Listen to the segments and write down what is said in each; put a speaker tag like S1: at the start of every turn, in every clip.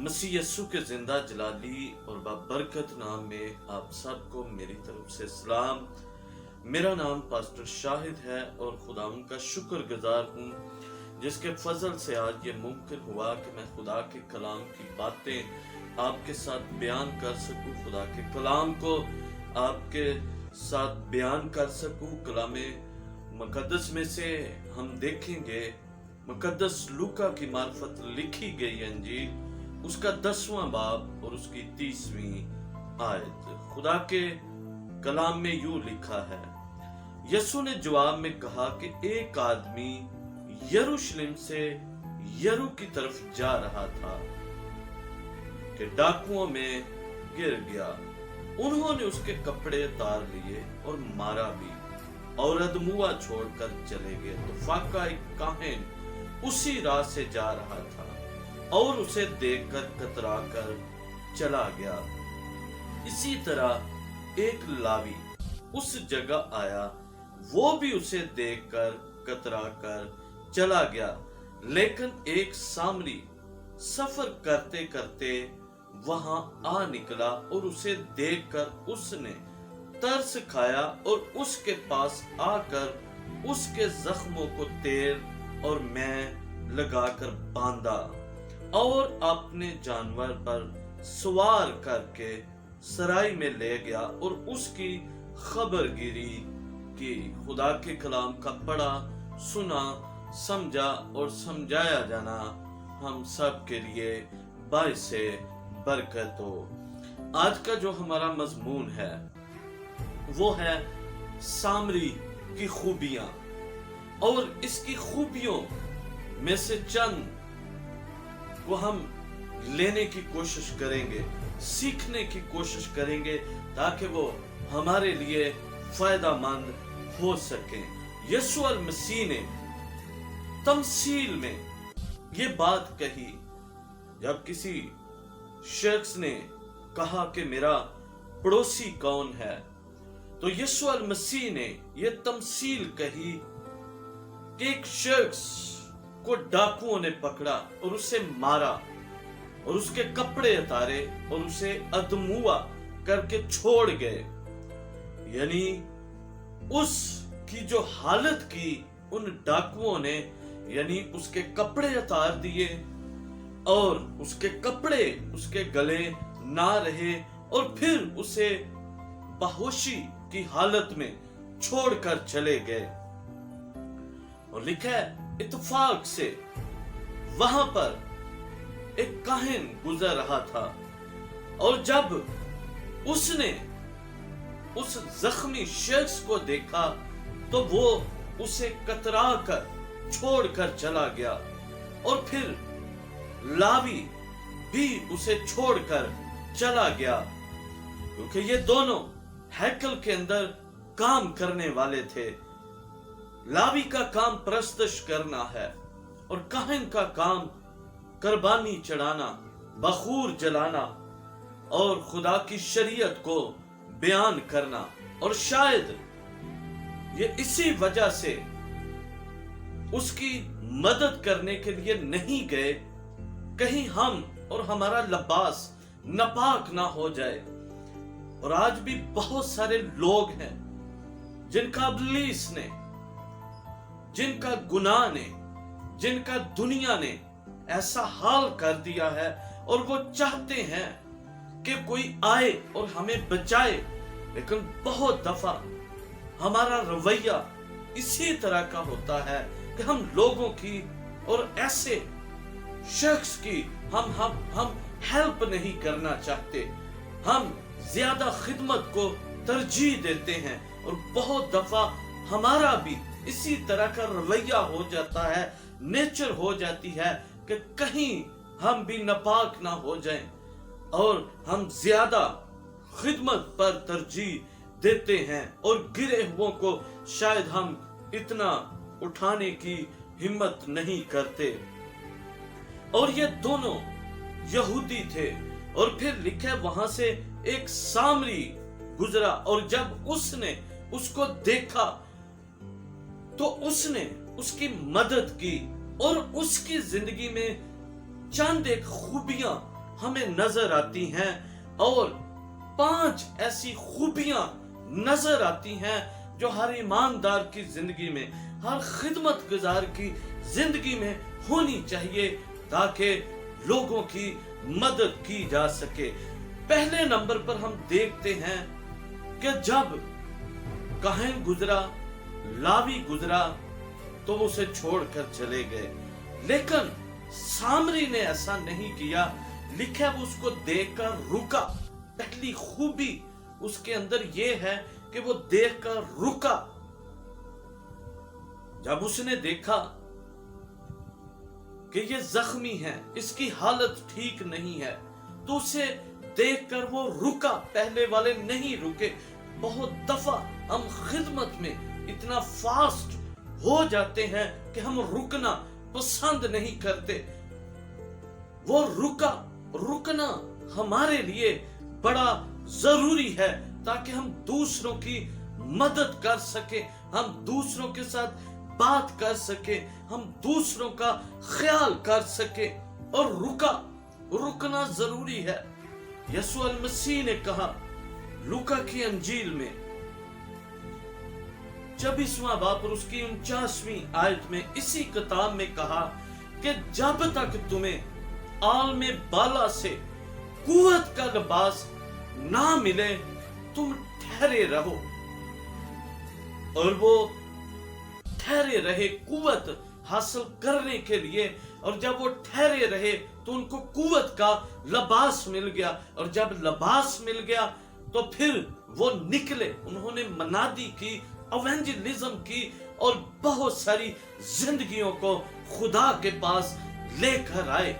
S1: मसीह यस्सु के जिंदा जलाली और बाबरकत नाम में आप सबको मेरी तरफ से सलाम। मेरा नाम पास्टर शाहिद है और खुदावंद का शुक्रगुजार हूँ जिसके फजल से आज ये मुमकिन हुआ कि मैं खुदा के कलाम की बातें आपके साथ बयान कर सकूँ, खुदा के कलाम को आपके साथ बयान कर सकूँ। कलामे मुकद्दस में से हम देखेंगे मुकद्दस लूका की मार्फत लिखी गई अंजील, उसका 10वां बाब और उसकी 30वीं आयत। खुदा के कलाम में यूं लिखा है, यीशु ने जवाब में कहा कि एक आदमी यरूशलेम से यरू की तरफ जा रहा था कि डाकुओं में गिर गया। उन्होंने उसके कपड़े उतार लिए और मारा भी और अदमुआ छोड़कर चले गए। तो फाका एक काहिन उसी राह से जा रहा था और उसे देखकर कतरा कर चला गया। इसी तरह एक लावी उस जगह आया, वो भी उसे देखकर कतरा कर चला गया। लेकिन एक सामरी सफर करते करते वहां आ निकला और उसे देखकर उसने तरस खाया और उसके पास आकर उसके जख्मों को तेल और मैं लगाकर बांधा और अपने जानवर पर सवार करके सराय में ले गया और उसकी खबरगिरी की। खुदा के कलाम का पढ़ा, सुना, समझा और समझाया जाना हम सब के लिए बाइसे बरकत हो। आज का जो हमारा मजमून है वो है सामरी की खूबियां, और इसकी खूबियों में से चंद को हम लेने की कोशिश करेंगे, सीखने की कोशिश करेंगे ताकि वो हमारे लिए फायदामंद हो सके। यीशु अल मसीह ने तमसील में ये बात कही जब किसी शख्स ने कहा कि मेरा पड़ोसी कौन है, तो यीशु अल मसीह ने ये तमसील कही कि एक शख्स को डाकुओं ने पकड़ा और उसे मारा और उसके कपड़े उतारे और उसे अदमुआ करके छोड़ गए। यानी उसकी जो हालत की उन डाकुओं ने, यानी उसके कपड़े उतार दिए और उसके कपड़े उसके गले ना रहे और फिर उसे बेहोशी की हालत में छोड़कर चले गए। और लिखा है इत्तेफाक से वहां पर एक काहिन गुजर रहा था और जब उसने उस जख्मी शख्स को देखा तो वो उसे कतरा कर छोड़कर चला गया और फिर लावी भी उसे छोड़कर चला गया, क्योंकि ये दोनों हैकल के अंदर काम करने वाले थे। लावी का काम प्रस्तश करना है और काहिन का काम कुर्बानी चढ़ाना, बखूर जलाना और खुदा की शरीयत को बयान करना। और शायद ये इसी वजह से उसकी मदद करने के लिए नहीं गए कहीं हम और हमारा लिबास नापाक ना हो जाए। और आज भी बहुत सारे लोग हैं जिनका इब्लीस ने, जिनका गुनाह ने, जिनका दुनिया ने ऐसा हाल कर दिया है और वो चाहते हैं कि कोई आए और हमें बचाए, लेकिन बहुत दफा हमारा रवैया इसी तरह का होता है कि हम लोगों की और ऐसे शख्स की हम हेल्प नहीं करना चाहते, हम ज्यादा खिदमत को तरजीह देते हैं। और बहुत दफा हमारा भी इसी तरह का रवैया हो जाता है, नेचर हो जाती है कि कहीं हम भी नापाक ना हो जाएं और हम ज्यादा खिदमत पर तरजीह देते हैं और गिरे हुओं को शायद हम इतना उठाने की हिम्मत नहीं करते। और ये दोनों यहूदी थे। और फिर लिखा वहां से एक सामरी गुजरा और जब उसने उसको देखा तो उसने उसकी मदद की और उसकी जिंदगी में चंद एक खूबियां हमें नजर आती हैं और 5 ऐसी खूबियां नजर आती हैं जो हर ईमानदार की जिंदगी में, हर खिदमत गुजार की जिंदगी में होनी चाहिए ताकि लोगों की मदद की जा सके। पहले नंबर पर हम देखते हैं कि जब काहिन गुजरा, लावी गुजरा तो वो उसे छोड़कर चले गए, लेकिन सामरी ने ऐसा नहीं किया। लिखा वो उसको देखकर रुका। पहली खूबी उसके अंदर ये है कि वो देखकर रुका। जब उसने देखा कि ये जख्मी है, इसकी हालत ठीक नहीं है, तो उसे देखकर वो रुका। पहले वाले नहीं रुके। बहुत दफा हम खिदमत में इतना फास्ट हो जाते हैं कि हम रुकना पसंद नहीं करते। वो रुकना हमारे लिए बड़ा जरूरी है ताकि हम दूसरों की मदद कर सके, हम दूसरों के साथ बात कर सके, हम दूसरों का ख्याल कर सके। और रुकना जरूरी है। यीशु मसीह ने कहा लूका की अंजील में 24वां बाब और उसकी 49वीं आयत में, इसी किताब में कहा कि जब तक तुम्हें आलमे बाला से कुव्वत का लिबास ना मिले तुम ठहरे रहो। और वो ठहरे रहे कुव्वत हासिल करने के लिए। और जब वो ठहरे रहे तो उनको कुव्वत का लिबास मिल गया। और जब लिबास मिल गया तो फिर वो निकले। उन्होंने मनादी की, एवेंजलिज्म की और बहुत सारी जिंदगियों को खुदा के पास लेकर आए।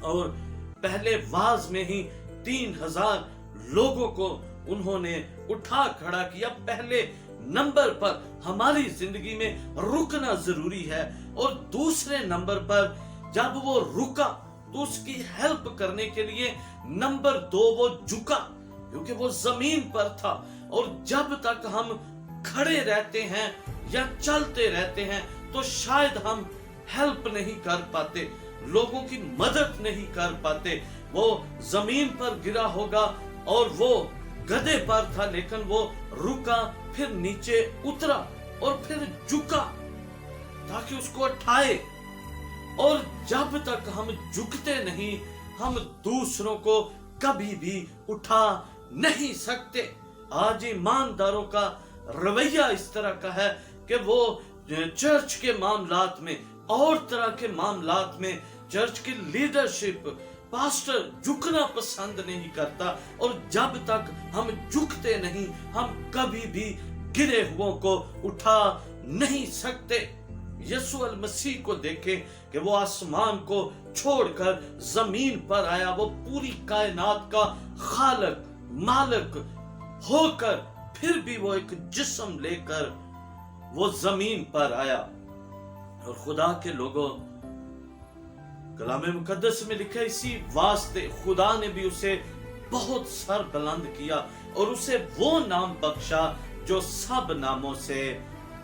S1: और पहले वाज में ही 3000 लोगों को उन्होंने उठा खड़ा किया। पहले नंबर पर हमारी जिंदगी में रुकना जरूरी है। और दूसरे नंबर पर जब वो रुका तो उसकी हेल्प करने के लिए नंबर 2 वो झुका, क्योंकि वो जमीन पर था। और जब तक हम खड़े रहते हैं या चलते रहते हैं तो शायद हम हेल्प नहीं कर पाते, लोगों की मदद नहीं कर पाते। वो जमीन पर गिरा होगा और वो गधे पर था, लेकिन वो रुका, फिर नीचे उतरा और फिर झुका ताकि उसको उठाए। और जब तक हम झुकते नहीं हम दूसरों को कभी भी उठा नहीं सकते। आज ईमानदारों का रवैया इस तरह का है कि वो चर्च के मामलात में और तरह के मामलात में चर्च की लीडरशिप, पास्टर झुकना पसंद नहीं करता। और जब तक हम झुकते नहीं हम कभी भी गिरे हुओं को उठा नहीं सकते। यीशु मसीह को देखें कि वो आसमान को छोड़कर जमीन पर आया। वो पूरी कायनात का खालक मालिक होकर फिर भी वो एक जिस्म लेकर वो जमीन पर आया। और खुदा के लोगों, कलाम मुकद्दस में लिखा है इसी वास्ते खुदा ने भी उसे बहुत सर बुलंद किया और उसे वो नाम बख्शा जो सब नामों से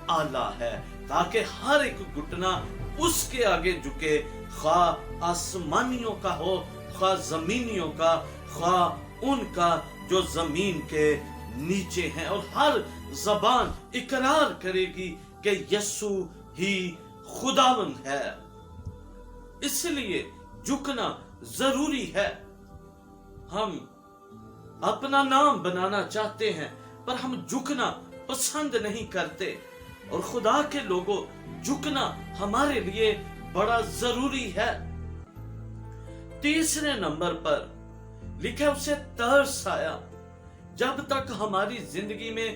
S1: आला है, ताकि हर एक घुटना उसके आगे झुके, खा आसमानियों का हो, खा जमीनियों का, खा उनका जो जमीन के नीचे हैं। और हर जबान इकरार करेगी कि यीशु ही खुदावंद है। इसलिए झुकना जरूरी है। हम अपना नाम बनाना चाहते हैं पर हम झुकना पसंद नहीं करते। और खुदा के लोगों, झुकना हमारे लिए बड़ा जरूरी है। तीसरे नंबर पर लिखा उसे तरस आया। जब तक हमारी जिंदगी में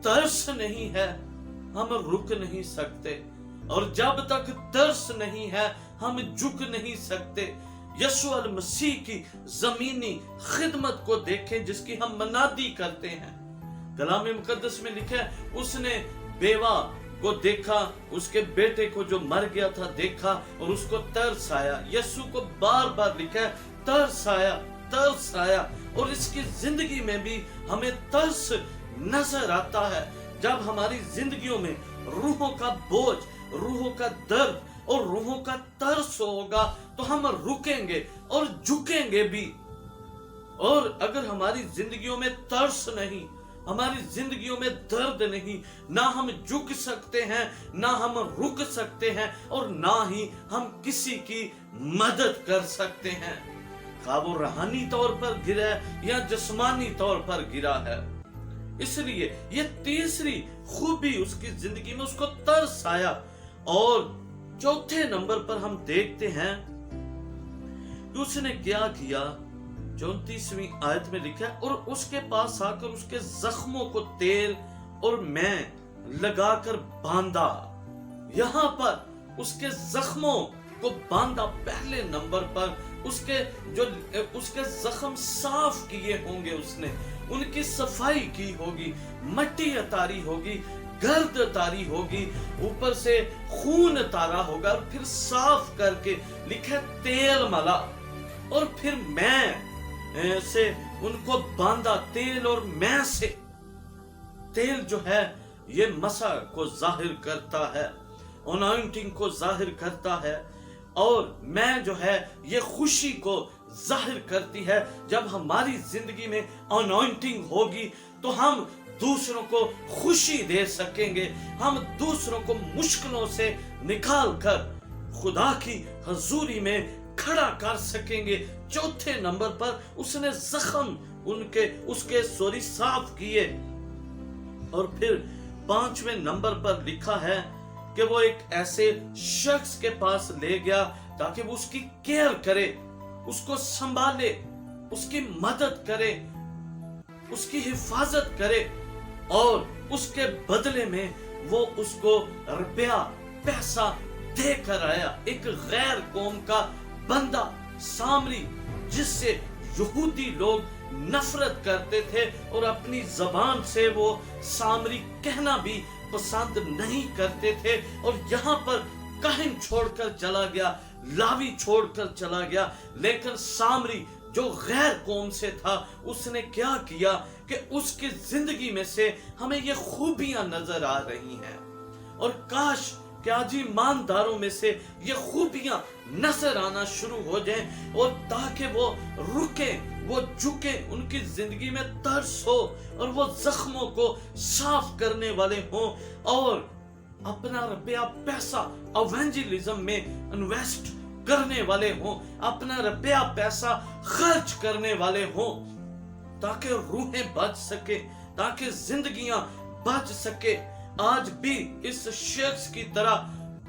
S1: तरस नहीं है हम रुक नहीं सकते। और जब तक तरस नहीं है हम झुक नहीं सकते। यीशु मसीह की जमीनी खिदमत को देखें जिसकी हम मनादी करते हैं। कलाम मुकद्दस में लिखा है उसने बेवा को देखा, उसके बेटे को जो मर गया था देखा और उसको तरस आया। यीशु को बार बार लिखा है तरस आया, तरस आया। और इसकी जिंदगी में भी हमें तरस नजर आता है। जब हमारी जिंदगियों में रूहों का बोझ, रूहों का दर्द, और रूहों का तरस होगा तो हम रुकेंगे और झुकेंगे भी। और अगर हमारी जिंदगियों में तरस नहीं, हमारी जिंदगियों में दर्द नहीं, ना हम झुक सकते हैं, ना हम रुक सकते हैं, और ना ही हम किसी की मदद कर सकते हैं, खा वो रूहानी तौर पर गिरा है या जिस्मानी तौर पर गिरा है। इसलिए ये तीसरी खूबी उसकी जिंदगी में, उसको तरस आया। और चौथे नंबर पर हम देखते हैं कि उसने क्या किया। 34वीं आयत में लिखा है, और उसके पास आकर उसके जख्मों को तेल और मैं लगाकर बांधा। यहां पर उसके जख्मों को बांधा। पहले नंबर पर उसके जख्म साफ किए होंगे, उसने उनकी सफाई की होगी, मट्टी उतारी होगी, गर्द उतारी होगी, ऊपर से खून उतारा होगा, और फिर साफ करके लिखा तेल मला, और फिर मैं से उनको बांधा। तेल और मैं से, तेल जो है ये मसा को जाहिर करता है, अनॉइंटिंग को जाहिर करता है, और मैं जो है ये खुशी को जाहिर करती है। जब हमारी जिंदगी में अनॉइंटिंग होगी तो हम दूसरों को खुशी दे सकेंगे, हम दूसरों को मुश्किलों से निकाल कर खुदा की हजूरी में खड़ा कर सकेंगे। चौथे नंबर पर उसने जख्म उसके साफ किए। और फिर 5वें नंबर पर लिखा है कि वो एक ऐसे शख्स के पास ले गया ताकि वो उसकी केयर करे, उसको संभाले, उसकी मदद करे, उसकी हिफाजत करे, और उसके बदले में वो उसको रुपया पैसा देकर आया। एक गैर कौम का बंदा, सामरी, जिससे यहूदी लोग नफरत करते थे और अपनी जबान से वो सामरी कहना भी पसंद नहीं करते थे। और यहाँ पर काहिन छोड़कर चला गया, लावी छोड़कर चला गया, लेकिन सामरी जो गैर कौम से था, उसने क्या किया कि उसकी जिंदगी में से हमें ये खूबियां नजर आ रही हैं, और काश कि आज ईमानदारों में से ये खूबियां नजर आना शुरू हो जाएं, और ताकि वो रुके, वो झुके, उनकी जिंदगी में तरस हो, और वो जख्मों को साफ करने वाले हों, और अपना रुपया पैसा एवेंजलिज्म में इन्वेस्ट करने वाले हों, अपना रुपया पैसा खर्च करने वाले हों, ताकि रूहें बच सके, ताकि जिंदगियां बच सके। आज भी इस शख्स की तरह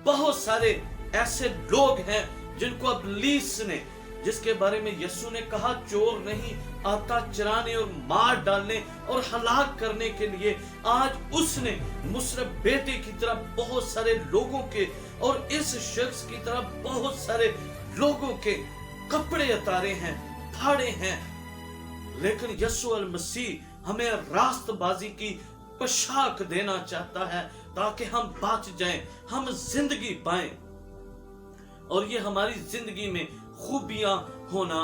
S1: बहुत सारे ऐसे लोग हैं जिनको इब्लीस ने, जिसके बारे में यीशु ने कहा चोर नहीं आता चराने और मार डालने और हलाक करने के लिए, आज उसने मुसरफ बेटे की तरह बहुत सारे लोगों के और इस शख्स की तरह बहुत सारे लोगों के कपड़े उतारे हैं, फाड़े हैं। लेकिन यीशु अल मसीह हमें रास्तबाजी की पोशाक देना चाहता है ताकि हम बच जाएं, हम जिंदगी पाएं, और ये हमारी जिंदगी में खूबियां होना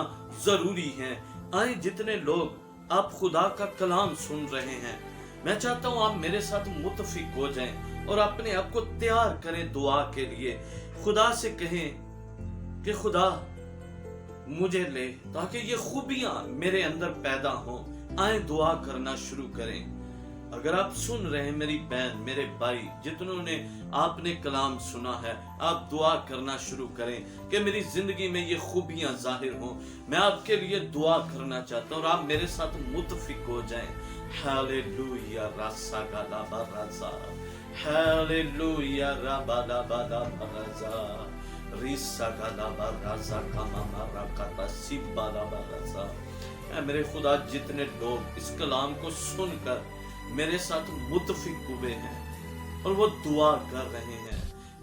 S1: जरूरी हैं। आए जितने लोग आप खुदा का कलाम सुन रहे हैं, मैं चाहता हूं आप मेरे साथ मुतफिक हो जाएं और अपने आप को तैयार करें दुआ के लिए। खुदा से कहें कि खुदा मुझे ले, ताकि ये खूबियां मेरे अंदर पैदा हों। आए दुआ करना शुरू करें। अगर आप सुन रहे हैं मेरी बहन, मेरे भाई, जितनों ने आपने कलाम सुना है, आप दुआ करना शुरू करें कि मेरी जिंदगी में ये खूबियां जाहिर हों। मैं आपके लिए दुआ करना चाहता हूं और आप मेरे साथ मुतफिक हो जाएं। हालेलुया रासा गाला बाराजा, हालेलुया राबाला बाला बाराजा, रिसा गाला बाराजा कामा राकाता सिबाला बाराजा। मेरे खुदा, जितने लोग इस कलाम को सुनकर मेरे साथ मुतफिक हुए हैं और वो दुआ कर रहे हैं,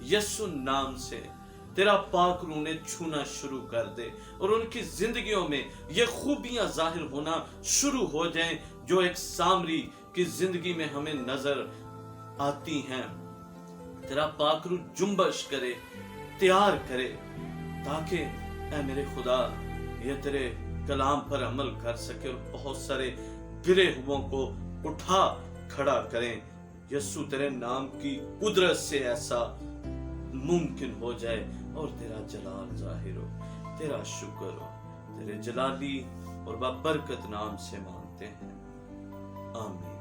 S1: यीशु नाम से तेरा पाक रूह ने छूना शुरू कर दे और उनकी जिंदगियों में ये खूबियां जाहिर होना शुरू हो जाएं जो एक सामरी की जिंदगी में हमें नजर आती हैं। तेरा पाक रूह जुम्बश करे, तैयार करे, ताकि ऐ मेरे खुदा ये तेरे कलाम पर अमल कर सके और बहुत सारे गिरे हुओं को उठा खड़ा करें। यीशु तेरे नाम की कुदरत से ऐसा मुमकिन हो जाए और तेरा जलाल जाहिर हो, तेरा शुक्र हो। तेरे जलाली और बाबरकत नाम से मांगते हैं, आमीन।